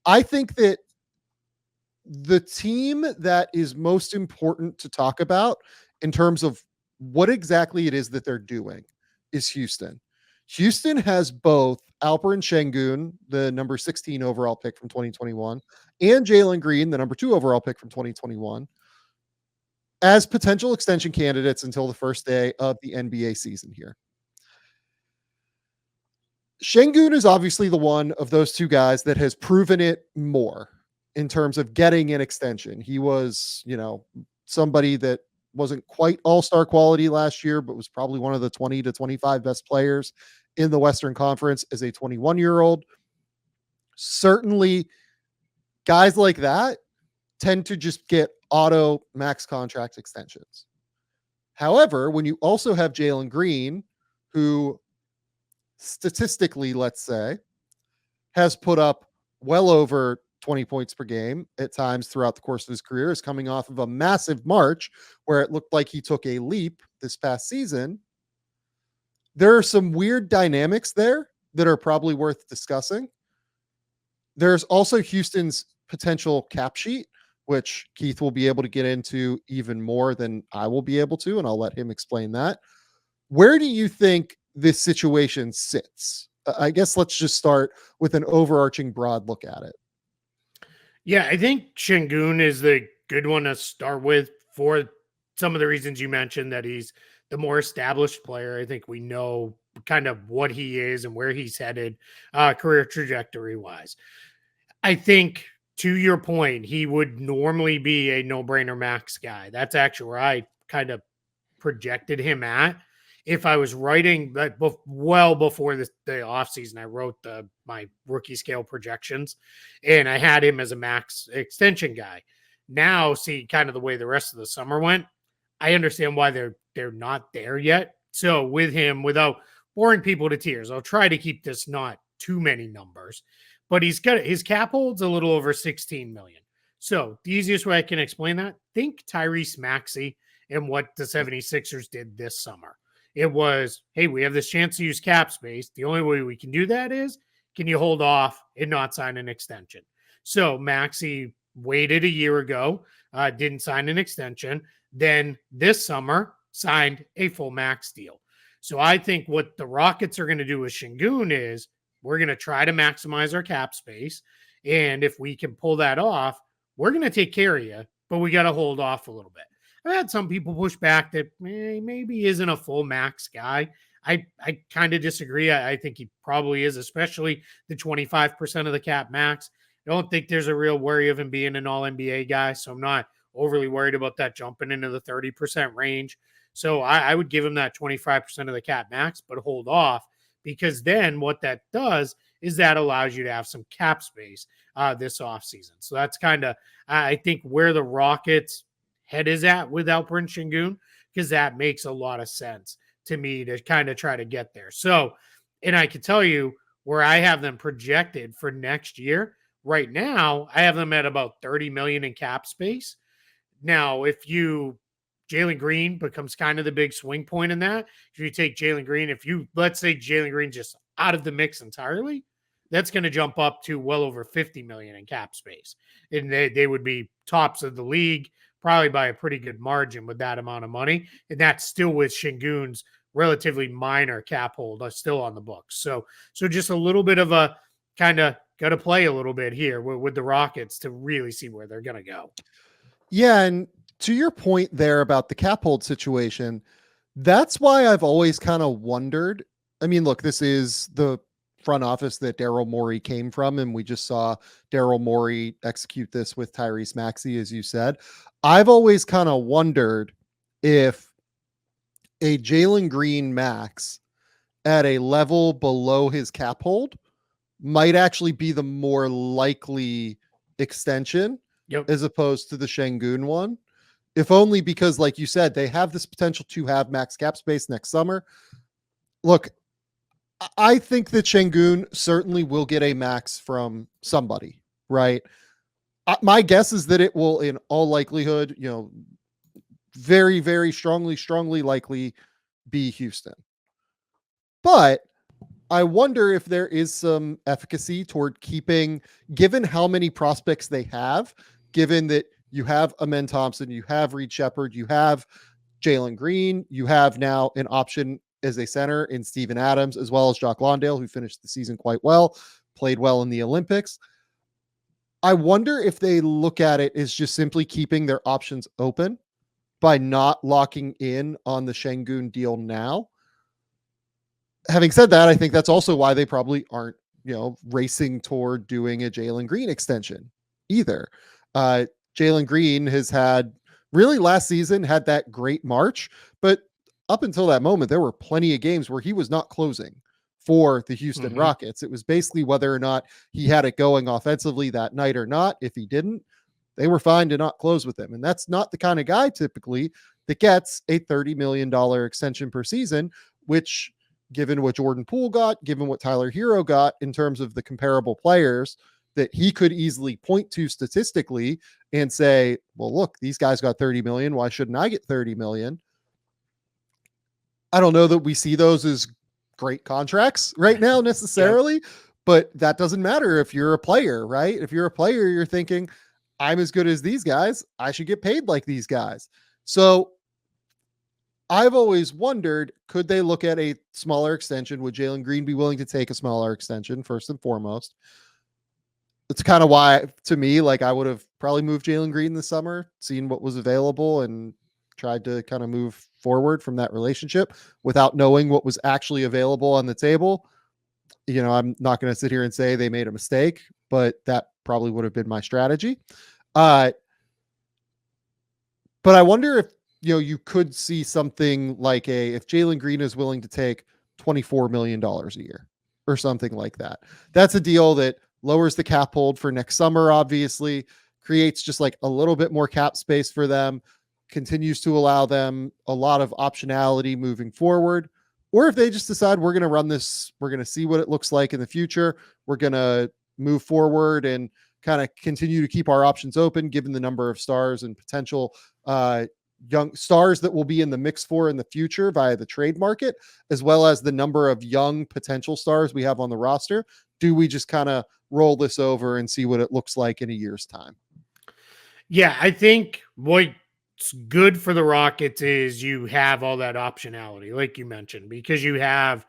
I think that the team that is most important to talk about in terms of what exactly it is that they're doing is Houston. Houston has both Alperen Sengun, the number 16 overall pick from 2021, and Jalen Green, the number 2 overall pick from 2021, as potential extension candidates until the first day of the NBA season here. Sengun is obviously the one of those two guys that has proven it more in terms of getting an extension. He was, somebody that wasn't quite all-star quality last year, but was probably one of the 20 to 25 best players in the Western Conference as a 21-year-old. Certainly, guys like that tend to just get auto max contract extensions. However, when you also have Jalen Green, who statistically, let's say, has put up well over 20 points per game at times throughout the course of his career, is coming off of a massive March where it looked like he took a leap this past season. There are some weird dynamics there that are probably worth discussing. There's also Houston's potential cap sheet, which Keith will be able to get into even more than I will be able to, and I'll let him explain that. Where do you think this situation sits? I guess let's just start with an overarching broad look at it. Yeah, I think Sengun is the good one to start with for some of the reasons you mentioned, that he's the more established player. I think we know kind of what he is and where he's headed career trajectory wise. I think, to your point, he would normally be a no-brainer max guy. That's actually where I kind of projected him at. If I was writing that well before the offseason, I wrote my rookie scale projections, and I had him as a max extension guy. Now, see kind of the way the rest of the summer went, I understand why they're not there yet. So with him, without boring people to tears, I'll try to keep this not too many numbers, but he's got his cap holds a little over 16 million. So the easiest way I can explain that, think Tyrese Maxey and what the 76ers did this summer. It was, hey, we have this chance to use cap space. The only way we can do that is, can you hold off and not sign an extension? So Maxey waited a year ago, didn't sign an extension. Then this summer signed a full max deal. So I think what the Rockets are going to do with Sengun is, we're going to try to maximize our cap space. And if we can pull that off, we're going to take care of you, but we got to hold off a little bit. I've had some people push back that maybe isn't a full max guy. I kind of disagree. I think he probably is, especially the 25% of the cap max. I don't think there's a real worry of him being an all NBA guy, so I'm not overly worried about that jumping into the 30% range. So I would give him that 25% of the cap max, but hold off, because then what that does is that allows you to have some cap space this offseason. So that's kind of, I think, where the Rockets' head is at with Alperen Sengun, because that makes a lot of sense to me to kind of try to get there. So, and I can tell you where I have them projected for next year. Right now, I have them at about 30 million in cap space. Now, if Jalen Green becomes kind of the big swing point in that. If you take Jalen Green, let's say Jalen Green just out of the mix entirely, that's going to jump up to well over 50 million in cap space. And they would be tops of the league, probably by a pretty good margin with that amount of money. And that's still with Sengun's relatively minor cap hold still on the books. So just a little bit of a kind of got to play a little bit here with the Rockets to really see where they're going to go. Yeah. And to your point there about the cap hold situation, that's why I've always kind of wondered. I mean, look, this is the front office that Daryl Morey came from, and we just saw Daryl Morey execute this with Tyrese Maxey, as you said. I've always kind of wondered if a Jalen Green max at a level below his cap hold might actually be the more likely extension, as opposed to the Sengun one. If only because, like you said, they have this potential to have max cap space next summer. Look, I think that Sengun certainly will get a max from somebody, right? My guess is that it will, in all likelihood, very, very strongly likely be Houston. But I wonder if there is some efficacy toward keeping, given how many prospects they have, given that you have Amen Thompson, you have Reed Shepard, you have Jalen Green, you have now an option as a center in Steven Adams, as well as Jock Lawndale, who finished the season quite well, played well in the Olympics. I wonder if they look at it as just simply keeping their options open by not locking in on the Sengun deal now. Having said that, I think that's also why they probably aren't, racing toward doing a Jalen Green extension either. Uh, Jalen Green has had really last season had that great March, but up until that moment, there were plenty of games where he was not closing for the Houston Mhm. Rockets. It was basically whether or not he had it going offensively that night or not. If he didn't, they were fine to not close with him. And that's not the kind of guy typically that gets a $30 million extension per season, which, given what Jordan Poole got, given what Tyler Hero got in terms of the comparable players that he could easily point to statistically and say, well, look, these guys got 30 million. Why shouldn't I get 30 million? I don't know that we see those as great contracts right now Yep. necessarily, but that doesn't matter if you're a player, right? If you're a player, you're thinking, I'm as good as these guys. I should get paid like these guys. So I've always wondered, could they look at a smaller extension? Would Jalen Green be willing to take a smaller extension first and foremost? It's kind of why, to me, like I would have probably moved Jalen Green this summer, seen what was available, and tried to kind of move forward from that relationship without knowing what was actually available on the table. I'm not going to sit here and say they made a mistake, but that probably would have been my strategy. Uh, but I wonder if you could see something like if Jalen Green is willing to take $24 million a year or something like that. That's a deal that lowers the cap hold for next summer, obviously, creates just like a little bit more cap space for them, continues to allow them a lot of optionality moving forward. Or if they just decide we're going to run this, we're going to see what it looks like in the future, we're going to move forward and kind of continue to keep our options open given the number of stars and potential uh, young stars that will be in the mix for in the future via the trade market, as well as the number of young potential stars we have on the roster. Do we just kind of roll this over and see what it looks like in a year's time? Yeah, I think what's good for the Rockets is you have all that optionality, like you mentioned, because you have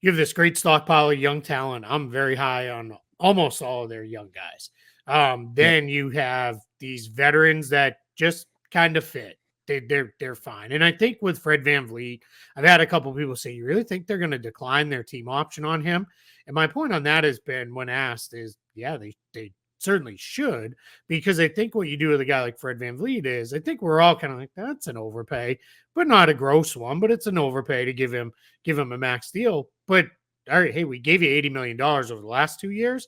this great stockpile of young talent. I'm very high on almost all of their young guys. Yep. Then you have these veterans that just kind of fit. They're fine. And I think with Fred VanVleet, I've had a couple people say, "You really think they're going to decline their team option on him?" And my point on that has been, when asked, is yeah, they certainly should, because I think what you do with a guy like Fred VanVleet is, I think we're all kind of like, that's an overpay, but not a gross one, but it's an overpay to give him a max deal. But all right, hey, we gave you $80 million over the last 2 years.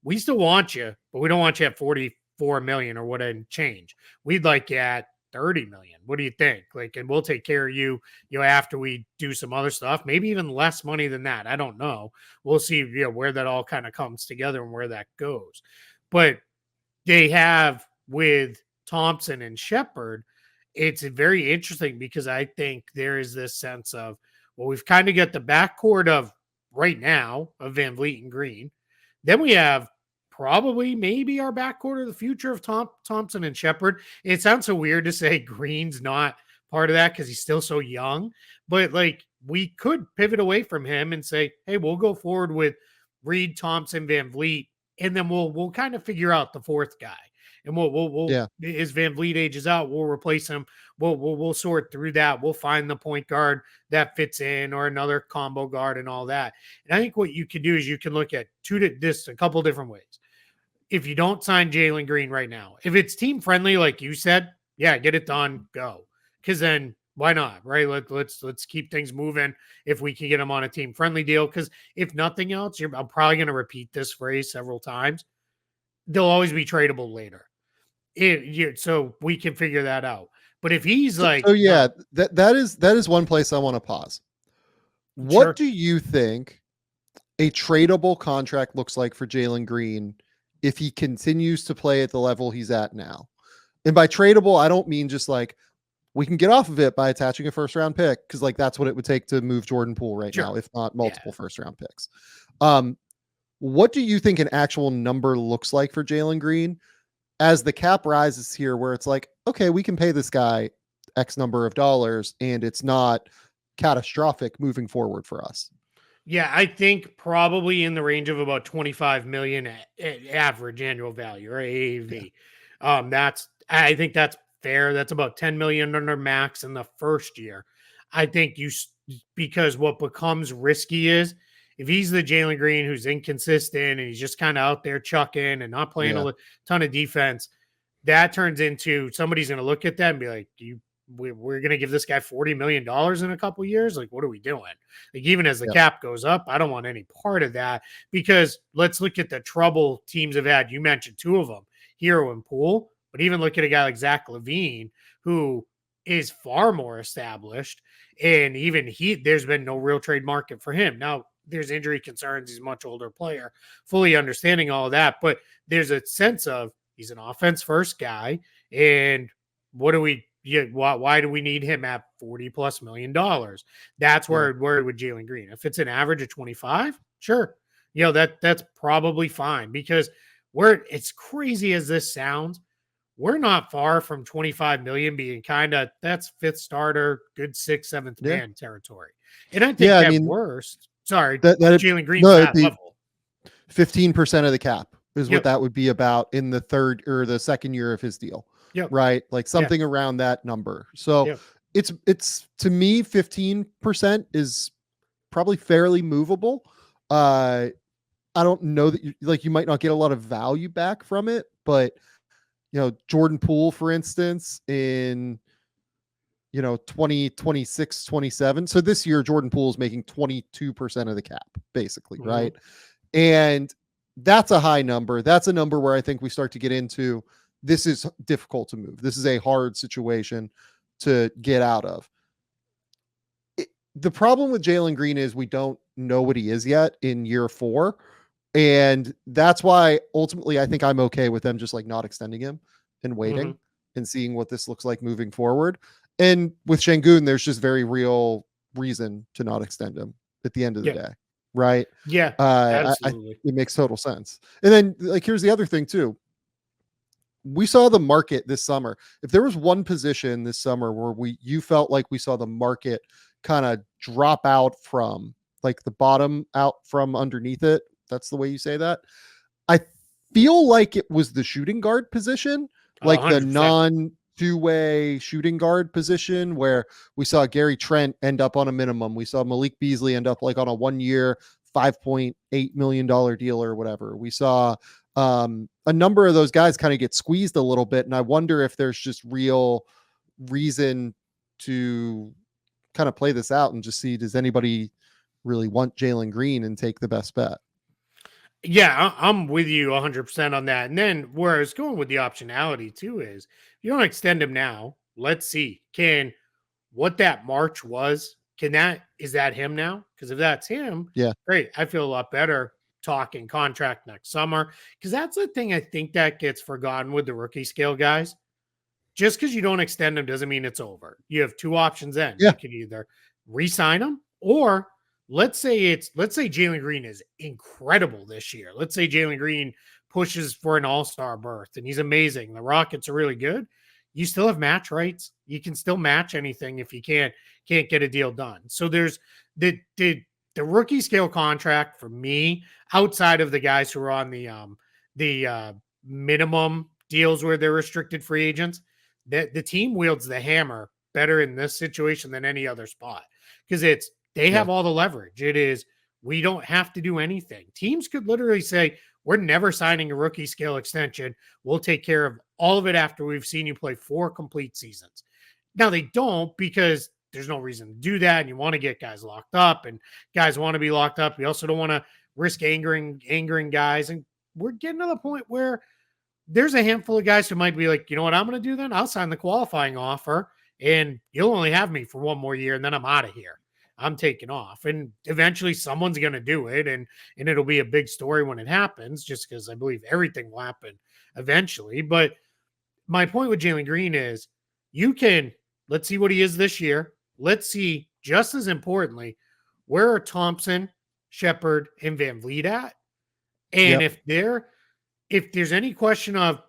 We still want you, but we don't want you at 44 million or what and change. We'd like you at 30 million. What do you think? Like, and we'll take care of you, after we do some other stuff, maybe even less money than that. I don't know. We'll see, where that all kind of comes together and where that goes. But they have with Thompson and Shepard, it's very interesting because I think there is this sense of, well, we've kind of got the backcourt of right now of Van Vliet and Green. Then we have probably maybe our backcourt of the future of Thompson and Shepard. It sounds so weird to say Green's not part of that because he's still so young, but like we could pivot away from him and say, hey, we'll go forward with Reed, Thompson, Van Vliet, and then we'll kind of figure out the fourth guy. And we'll Yeah. as Van Vliet ages out, we'll replace him. We'll sort through that. We'll find the point guard that fits in, or another combo guard, and all that. And I think what you can do is you can look at a couple different ways. If you don't sign Jalen Green right now, if it's team friendly, like you said, yeah, get it done, go. Because then why not, right? Let's keep things moving if we can get him on a team friendly deal. Because if nothing else, I'm probably going to repeat this phrase several times. They'll always be tradable later. So we can figure that out. But if he's So like, yeah, no, that is one place I want to pause. What sure. do you think a tradable contract looks like for Jalen Green if he continues to play at the level he's at now? And by tradable, I don't mean just like we can get off of it by attaching a first round pick because like that's what it would take to move Jordan Poole right now, Sure. if not Yeah. multiple first round picks. What do you think an actual number looks like for Jalen Green as the cap rises here, where it's like, okay, we can pay this guy X number of dollars and it's not catastrophic moving forward for us? Yeah, I think probably in the range of about 25 million average annual value or Yeah. AAV. I think that's fair. That's about 10 million under max in the first year. I think because what becomes risky is if he's the Jalen Green who's inconsistent and he's just kind of out there chucking and not playing Yeah. a ton of defense, that turns into somebody's going to look at that and be like, we're going to give this guy $40 million in a couple years. Like, what are we doing? Like, even as the Yeah. cap goes up, I don't want any part of that because let's look at the trouble teams have had. You mentioned two of them, Hero and Poole, but even look at a guy like Zach LaVine, who is far more established. And even there's been no real trade market for him. Now, there's injury concerns. He's a much older player, fully understanding all of that. But there's a sense of he's an offense first guy. And what do we, why do we need him at $40+ million? That's where with Jalen Green. If it's an average of 25, sure. That's probably fine because it's crazy as this sounds, we're not far from 25 million being kind of that's fifth starter, good sixth, seventh Yeah. man territory. And I think at worst, Jalen Green's that level. 15% of the cap is Yep. what that would be about in the third or the second year of his deal. Yep. Right? Like something around that number. So it's to me, 15% is probably fairly movable. I don't know that you might not get a lot of value back from it, but Jordan Poole, for instance, in 2026, 27. So this year, Jordan Poole is making 22% of the cap, basically, right? And that's a high number. That's a number where I think we start to get into this is difficult to move. This is a hard situation to get out of. The problem with Jalen Green is we don't know what he is yet in year 4. And that's why ultimately I think I'm okay with them just like not extending him and waiting and seeing what this looks like moving forward. And with Sengun, there's just very real reason to not extend him at the end of the day. Right. Yeah. Absolutely. It makes total sense. And then like, here's the other thing too. We saw the market this summer. If there was one position this summer where you felt like we saw the market kind of drop out from like the bottom out from underneath it, that's the way you say that. I feel like it was the shooting guard position, like 100%. The non two-way shooting guard position where we saw Gary Trent end up on a minimum. We saw Malik Beasley end up like on a 1-year, $5.8 million deal or whatever. We saw a number of those guys kind of get squeezed a little bit. And I wonder if there's just real reason to kind of play this out and just see, does anybody really want Jalen Green and take the best bet? Yeah, I'm with you 100% on that. And then where I was going with the optionality too is if you don't extend him now, let's see, what that March was, is that him now? Because if that's him, great. I feel a lot better talking contract next summer. Because that's the thing I think that gets forgotten with the rookie scale guys. Just because you don't extend them doesn't mean it's over. You have two options then. You can either re-sign them or let's say Jalen Green is incredible this year. Let's say Jalen Green pushes for an all-star berth and he's amazing. The Rockets are really good. You still have match rights. You can still match anything if you can't get a deal done. So there's the rookie scale contract for me, outside of the guys who are on the minimum deals where they're restricted free agents, the team wields the hammer better in this situation than any other spot because they have all the leverage. It is, we don't have to do anything. Teams could literally say, we're never signing a rookie scale extension. We'll take care of all of it after we've seen you play 4 complete seasons. Now they don't because there's no reason to do that. And you want to get guys locked up and guys want to be locked up. We also don't want to risk angering guys. And we're getting to the point where there's a handful of guys who might be like, you know what I'm going to do then? I'll sign the qualifying offer and you'll only have me for 1 more year and then I'm out of here. I'm taking off. And eventually someone's going to do it. And it'll be a big story when it happens, just because I believe everything will happen eventually. But my point with Jalen Green is you can Let's see what he is this year. Let's see, just as importantly, where are Thompson, Shepard, and Van Vliet at? And Yep. if there's any question of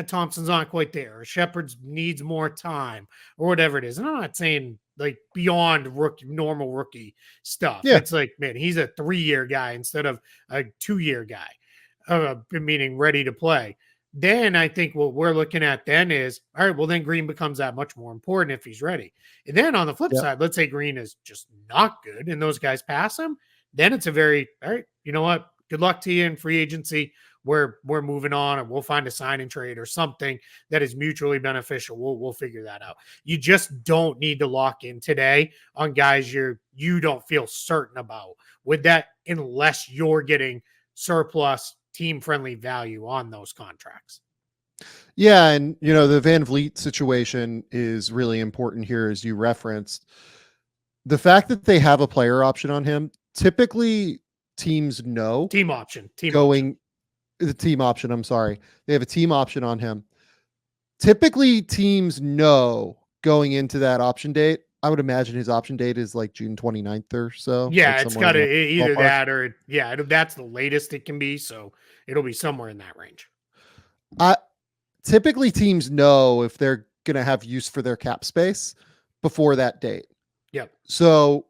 Thompson's not quite there, or Shepard's needs more time, or whatever it is, and I'm not saying like beyond normal rookie stuff. Yeah. It's like, man, he's a 3-year guy instead of a 2-year guy, meaning ready to play. Then I think what we're looking at then is, all right, well, then Green becomes that much more important if he's ready. And then on the flip Yep. side, let's say Green is just not good and those guys pass him. Then it's a very, all right, you know what? Good luck to you in free agency. We're moving on, or we'll find a sign and trade or something that is mutually beneficial. We'll figure that out. You just don't need to lock in today on guys you don't feel certain about with that, unless you're getting surplus team friendly value on those contracts. Yeah, and the Van Vliet situation is really important here, as you referenced. The fact that they have a player option on him, typically teams know Team option. going the team option. I'm sorry. They have a team option on him. Typically teams know going into that option date. I would imagine his option date is like June 29th or so. Yeah, like it's got to either ballpark. that or that's the latest it can be. So it'll be somewhere in that range. Typically teams know if they're going to have use for their cap space before that date. Yep. So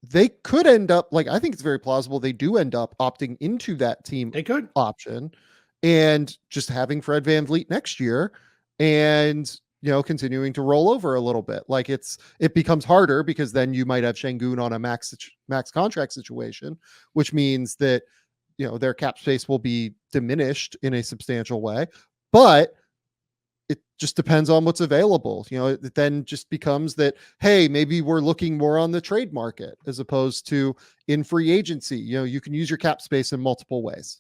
they could end up, like, I think it's very plausible they do end up opting into that team They could option and just having Fred VanVleet next year and continuing to roll over a little bit. Like it becomes harder because then you might have Sengun on a max contract situation, which means that their cap space will be diminished in a substantial way, but it just depends on what's available. It then just becomes that, hey, maybe we're looking more on the trade market as opposed to in free agency. You can use your cap space in multiple ways.